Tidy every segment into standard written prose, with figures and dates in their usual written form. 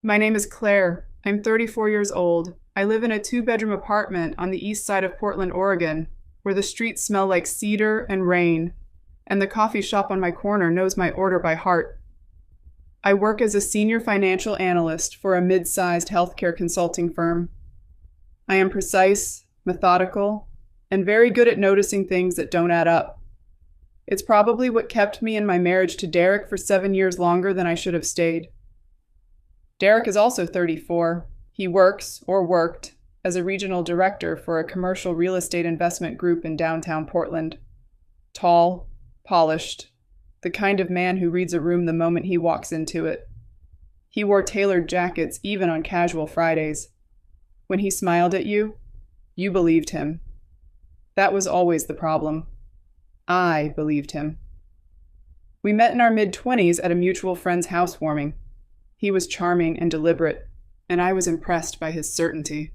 My name is Claire. I'm 34 years old. I live in a two-bedroom apartment on the east side of Portland, Oregon, where the streets smell like cedar and rain, and the coffee shop on my corner knows my order by heart. I work as a senior financial analyst for a mid-sized healthcare consulting firm. I am precise, methodical, and very good at noticing things that don't add up. It's probably what kept me in my marriage to Derek for 7 years longer than I should have stayed. Derek is also 34. He works, or worked, as a regional director for a commercial real estate investment group in downtown Portland. Tall, polished, the kind of man who reads a room the moment he walks into it. He wore tailored jackets even on casual Fridays. When he smiled at you, you believed him. That was always the problem. I believed him. We met in our mid-20s at a mutual friend's housewarming. He was charming and deliberate, and I was impressed by his certainty.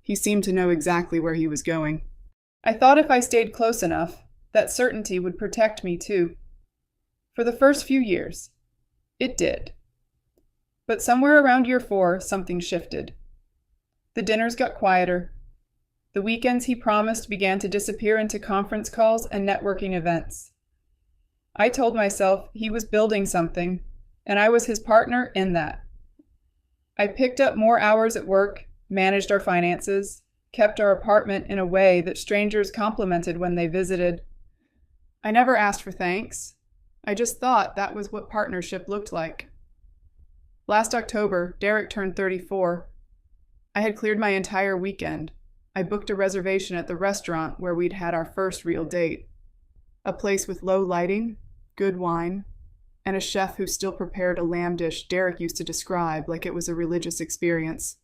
He seemed to know exactly where he was going. I thought if I stayed close enough, that certainty would protect me too. For the first few years, it did. But somewhere around year 4, something shifted. The dinners got quieter. The weekends he promised began to disappear into conference calls and networking events. I told myself he was building something, and I was his partner in that. I picked up more hours at work, managed our finances, kept our apartment in a way that strangers complimented when they visited. I never asked for thanks. I just thought that was what partnership looked like. Last October, Derek turned 34. I had cleared my entire weekend. I booked a reservation at the restaurant where we'd had our first real date. A place with low lighting, good wine, and a chef who still prepared a lamb dish Derek used to describe like it was a religious experience.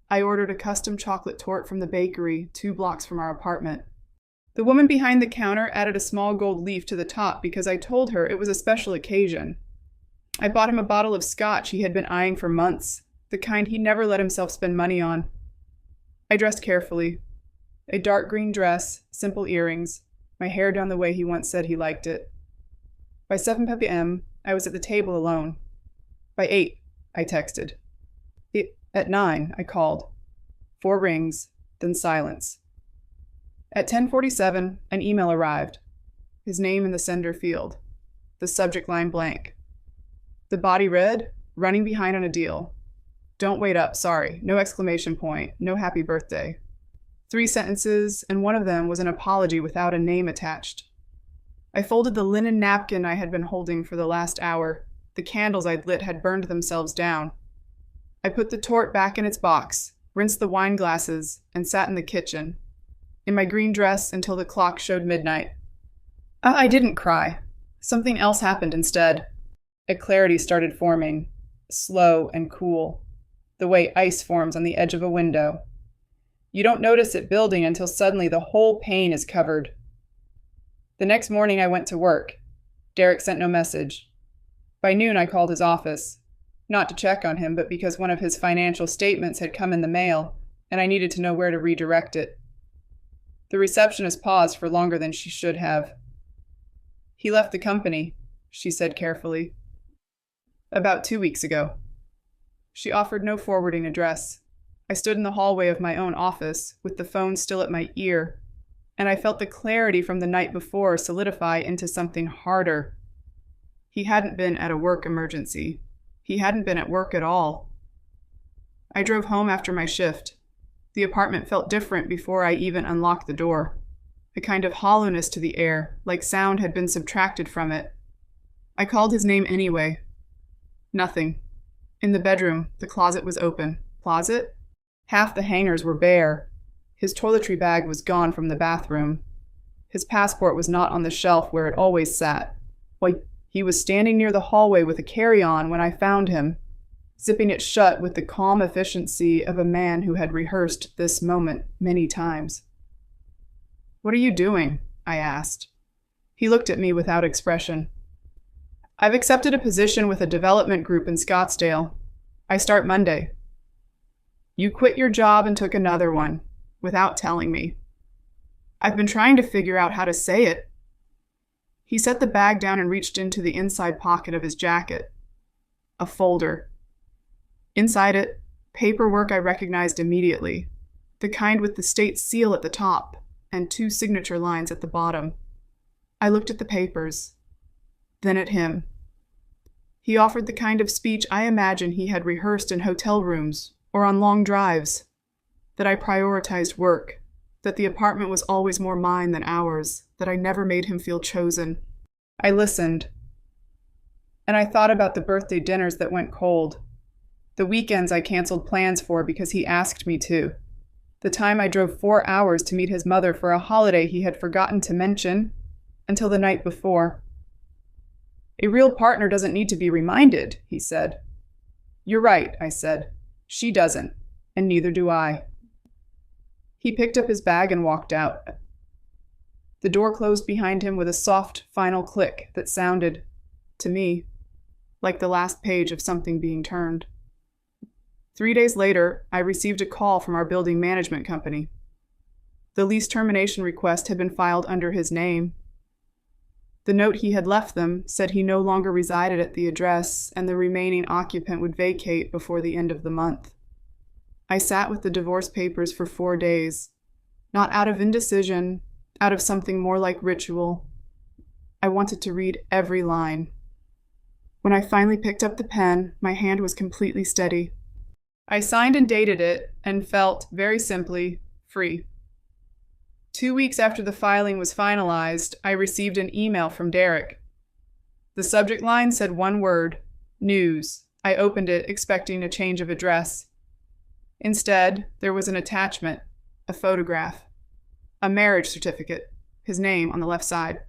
I ordered a custom chocolate torte from the bakery 2 blocks from our apartment. The woman behind the counter added a small gold leaf to the top because I told her it was a special occasion. I bought him a bottle of scotch he had been eyeing for months, the kind he never let himself spend money on. I dressed carefully. A dark green dress, simple earrings, my hair done the way he once said he liked it. By 7 p.m., I was at the table alone. By 8, I texted. At 9, I called. 4 rings, then silence. At 10:47, an email arrived. His name in the sender field. The subject line blank. The body read, running behind on a deal. Don't wait up, sorry. No exclamation point, no happy birthday. 3 sentences, and one of them was an apology without a name attached. I folded the linen napkin I had been holding for the last hour. The candles I'd lit had burned themselves down. I put the torte back in its box, rinsed the wine glasses, and sat in the kitchen, in my green dress until the clock showed midnight. I didn't cry. Something else happened instead. A clarity started forming, slow and cool, the way ice forms on the edge of a window. You don't notice it building until suddenly the whole pane is covered. The next morning I went to work. Derek sent no message. By noon I called his office, not to check on him, but because one of his financial statements had come in the mail, and I needed to know where to redirect it. The receptionist paused for longer than she should have. He left the company, she said carefully. About 2 weeks ago. She offered no forwarding address. I stood in the hallway of my own office, with the phone still at my ear, and I felt the clarity from the night before solidify into something harder. He hadn't been at a work emergency. He hadn't been at work at all. I drove home after my shift. The apartment felt different before I even unlocked the door. A kind of hollowness to the air, like sound had been subtracted from it. I called his name anyway. Nothing. In the bedroom, the closet was open. Closet? Half the hangers were bare. His toiletry bag was gone from the bathroom. His passport was not on the shelf where it always sat. Why, he was standing near the hallway with a carry-on when I found him, zipping it shut with the calm efficiency of a man who had rehearsed this moment many times. "What are you doing?" I asked. He looked at me without expression. "I've accepted a position with a development group in Scottsdale. I start Monday." "You quit your job and took another one, without telling me." "I've been trying to figure out how to say it." He set the bag down and reached into the inside pocket of his jacket. A folder. Inside it, paperwork I recognized immediately, the kind with the state seal at the top and 2 signature lines at the bottom. I looked at the papers, then at him. He offered the kind of speech I imagine he had rehearsed in hotel rooms or on long drives, that I prioritized work, that the apartment was always more mine than ours, that I never made him feel chosen. I listened, and I thought about the birthday dinners that went cold, the weekends I canceled plans for because he asked me to, the time I drove 4 hours to meet his mother for a holiday he had forgotten to mention until the night before. A real partner doesn't need to be reminded, he said. You're right, I said. She doesn't, and neither do I. He picked up his bag and walked out. The door closed behind him with a soft, final click that sounded, to me, like the last page of something being turned. 3 days later, I received a call from our building management company. The lease termination request had been filed under his name. The note he had left them said he no longer resided at the address and the remaining occupant would vacate before the end of the month. I sat with the divorce papers for 4 days, not out of indecision, out of something more like ritual. I wanted to read every line. When I finally picked up the pen, my hand was completely steady. I signed and dated it and felt, very simply, free. 2 weeks after the filing was finalized, I received an email from Derek. The subject line said one word, news. I opened it, expecting a change of address. Instead, there was an attachment, a photograph, a marriage certificate, his name on the left side.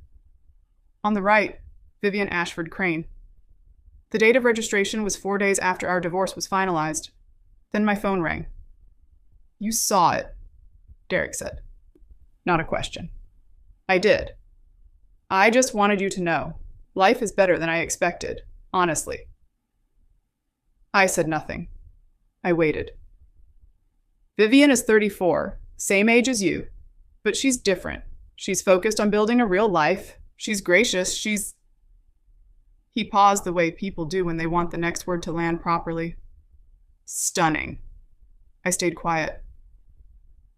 On the right, Vivian Ashford Crane. The date of registration was 4 days after our divorce was finalized. Then my phone rang. You saw it, Derek said. Not a question. I did. I just wanted you to know. Life is better than I expected, honestly. I said nothing. I waited. Vivian is 34, same age as you, but she's different. She's focused on building a real life. She's gracious. He paused the way people do when they want the next word to land properly. Stunning. I stayed quiet.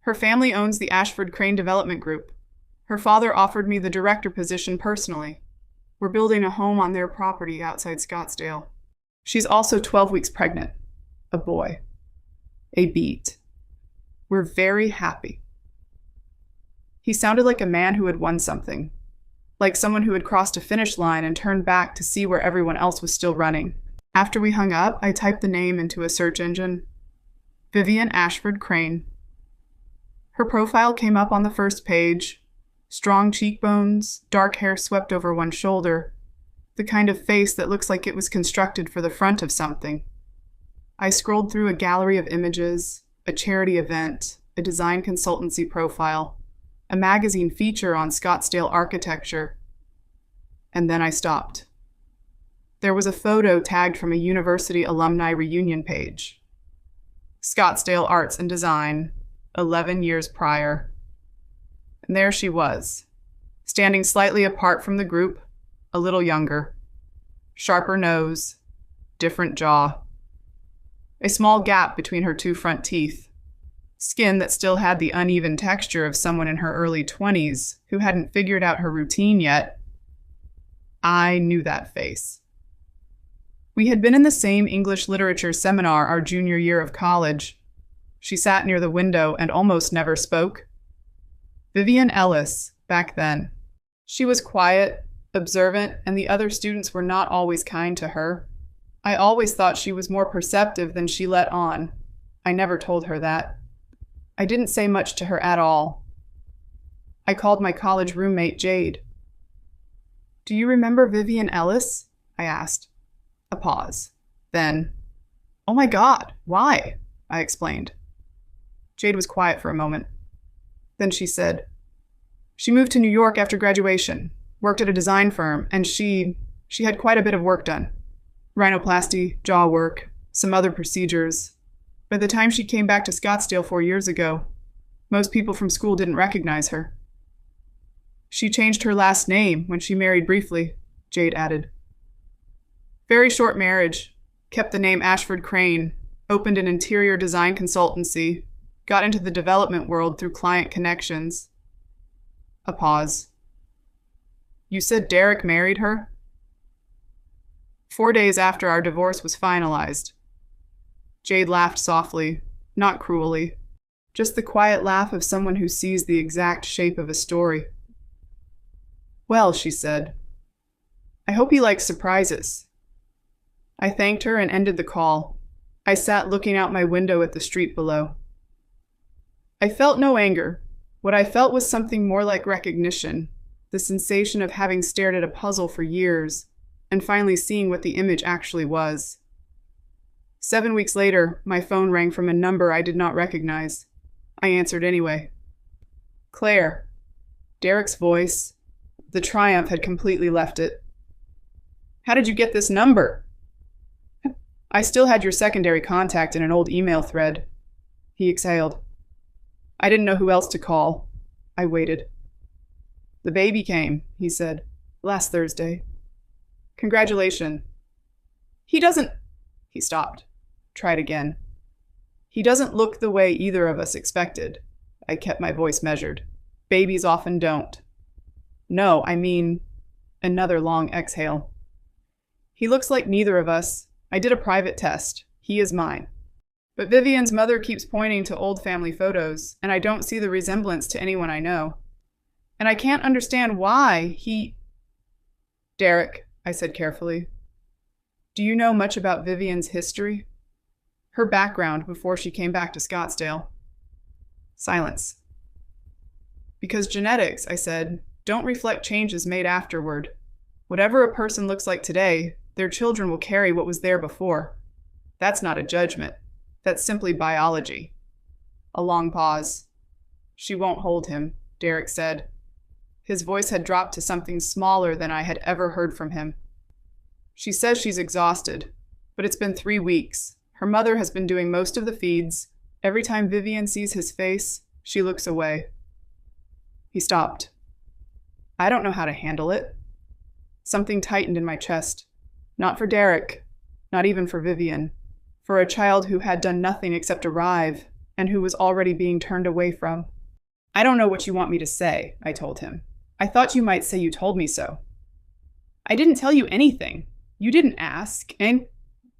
Her family owns the Ashford Crane Development Group. Her father offered me the director position personally. We're building a home on their property outside Scottsdale. She's also 12 weeks pregnant. A boy. A beat. We're very happy. He sounded like a man who had won something, like someone who had crossed a finish line and turned back to see where everyone else was still running. After we hung up, I typed the name into a search engine. Vivian Ashford Crane. Her profile came up on the first page. Strong cheekbones, dark hair swept over one shoulder, the kind of face that looks like it was constructed for the front of something. I scrolled through a gallery of images, a charity event, a design consultancy profile, a magazine feature on Scottsdale architecture, and then I stopped. There was a photo tagged from a university alumni reunion page. Scottsdale Arts and Design, 11 years prior. And there she was, standing slightly apart from the group, a little younger. Sharper nose, different jaw. A small gap between her 2 front teeth. Skin that still had the uneven texture of someone in her early 20s who hadn't figured out her routine yet. I knew that face. We had been in the same English literature seminar our junior year of college. She sat near the window and almost never spoke. Vivian Ellis, back then. She was quiet, observant, and the other students were not always kind to her. I always thought she was more perceptive than she let on. I never told her that. I didn't say much to her at all. I called my college roommate, Jade. Do you remember Vivian Ellis? I asked. A pause. Then, oh my God, why? I explained. Jade was quiet for a moment. Then she said, she moved to New York after graduation, worked at a design firm, and she had quite a bit of work done. Rhinoplasty, jaw work, some other procedures. By the time she came back to Scottsdale 4 years ago, most people from school didn't recognize her. She changed her last name when she married briefly, Jade added. Very short marriage, kept the name Ashford Crane, opened an interior design consultancy, got into the development world through client connections. A pause. You said Derek married her? 4 days after our divorce was finalized. Jade laughed softly, not cruelly, just the quiet laugh of someone who sees the exact shape of a story. Well, she said, I hope he likes surprises. I thanked her and ended the call. I sat looking out my window at the street below. I felt no anger. What I felt was something more like recognition, the sensation of having stared at a puzzle for years and finally seeing what the image actually was. 7 weeks later, my phone rang from a number I did not recognize. I answered anyway. Claire. Derek's voice. The triumph had completely left it. How did you get this number? I still had your secondary contact in an old email thread. He exhaled. I didn't know who else to call. I waited. The baby came, he said, last Thursday. Congratulations. He doesn't... He stopped. Tried again. He doesn't look the way either of us expected. I kept my voice measured. Babies often don't. No, I mean... Another long exhale. He looks like neither of us. I did a private test. He is mine. But Vivian's mother keeps pointing to old family photos, and I don't see the resemblance to anyone I know. And I can't understand why he... Derek, I said carefully. Do you know much about Vivian's history? Her background before she came back to Scottsdale? Silence. Because genetics, I said, don't reflect changes made afterward. Whatever a person looks like today, their children will carry what was there before. That's not a judgment. That's simply biology. A long pause. She won't hold him, Derek said. His voice had dropped to something smaller than I had ever heard from him. She says she's exhausted, but it's been 3 weeks. Her mother has been doing most of the feeds. Every time Vivian sees his face, she looks away. He stopped. I don't know how to handle it. Something tightened in my chest. Not for Derek, not even for Vivian. For a child who had done nothing except arrive, and who was already being turned away from. I don't know what you want me to say, I told him. I thought you might say you told me so. I didn't tell you anything. You didn't ask, and...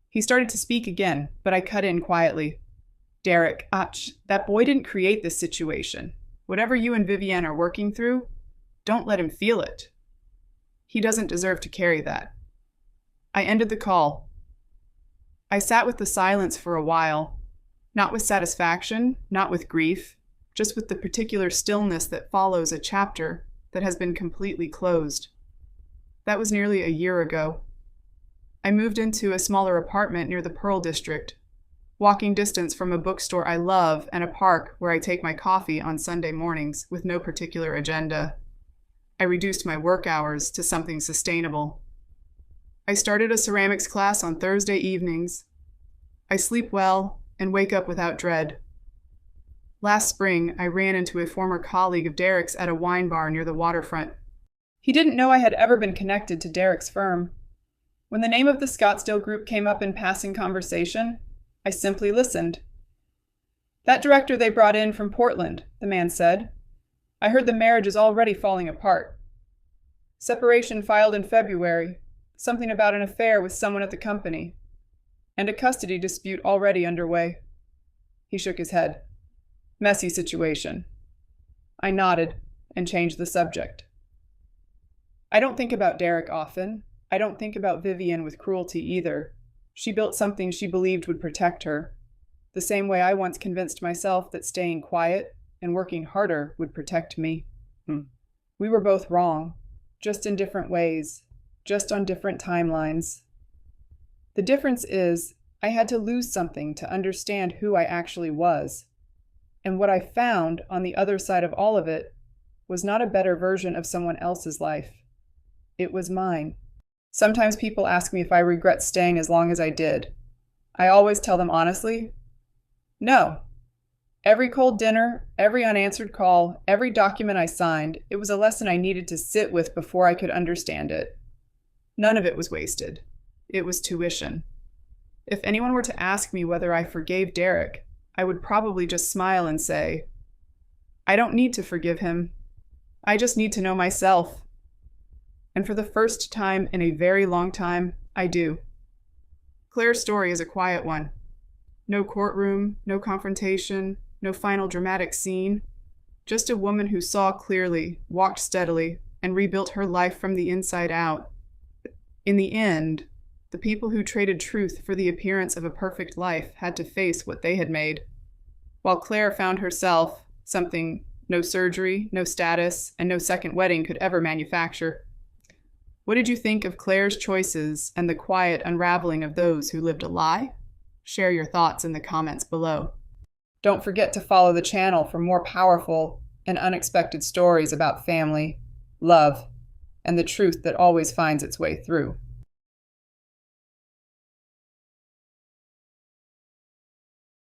He started to speak again, but I cut in quietly. Derek, that boy didn't create this situation. Whatever you and Vivian are working through, don't let him feel it. He doesn't deserve to carry that. I ended the call. I sat with the silence for a while, not with satisfaction, not with grief, just with the particular stillness that follows a chapter that has been completely closed. That was nearly a year ago. I moved into a smaller apartment near the Pearl District, walking distance from a bookstore I love and a park where I take my coffee on Sunday mornings with no particular agenda. I reduced my work hours to something sustainable. I started a ceramics class on Thursday evenings. I sleep well and wake up without dread. Last spring, I ran into a former colleague of Derek's at a wine bar near the waterfront. He didn't know I had ever been connected to Derek's firm. When the name of the Scottsdale group came up in passing conversation, I simply listened. That director they brought in from Portland, the man said. I heard the marriage is already falling apart. Separation filed in February, something about an affair with someone at the company, and a custody dispute already underway. He shook his head. Messy situation. I nodded and changed the subject. I don't think about Derek often. I don't think about Vivian with cruelty either. She built something she believed would protect her, the same way I once convinced myself that staying quiet and working harder would protect me. We were both wrong, just in different ways, just on different timelines. The difference is, I had to lose something to understand who I actually was. And what I found on the other side of all of it was not a better version of someone else's life. It was mine. Sometimes people ask me if I regret staying as long as I did. I always tell them honestly, no. Every cold dinner, every unanswered call, every document I signed, it was a lesson I needed to sit with before I could understand it. None of it was wasted. It was tuition. If anyone were to ask me whether I forgave Derek, I would probably just smile and say, I don't need to forgive him. I just need to know myself. And for the first time in a very long time, I do. Claire's story is a quiet one. No courtroom, no confrontation, no final dramatic scene. Just a woman who saw clearly, walked steadily, and rebuilt her life from the inside out. In the end, the people who traded truth for the appearance of a perfect life had to face what they had made. While Claire found herself something no surgery, no status, and no second wedding could ever manufacture. What did you think of Claire's choices and the quiet unraveling of those who lived a lie? Share your thoughts in the comments below. Don't forget to follow the channel for more powerful and unexpected stories about family, love, and the truth that always finds its way through.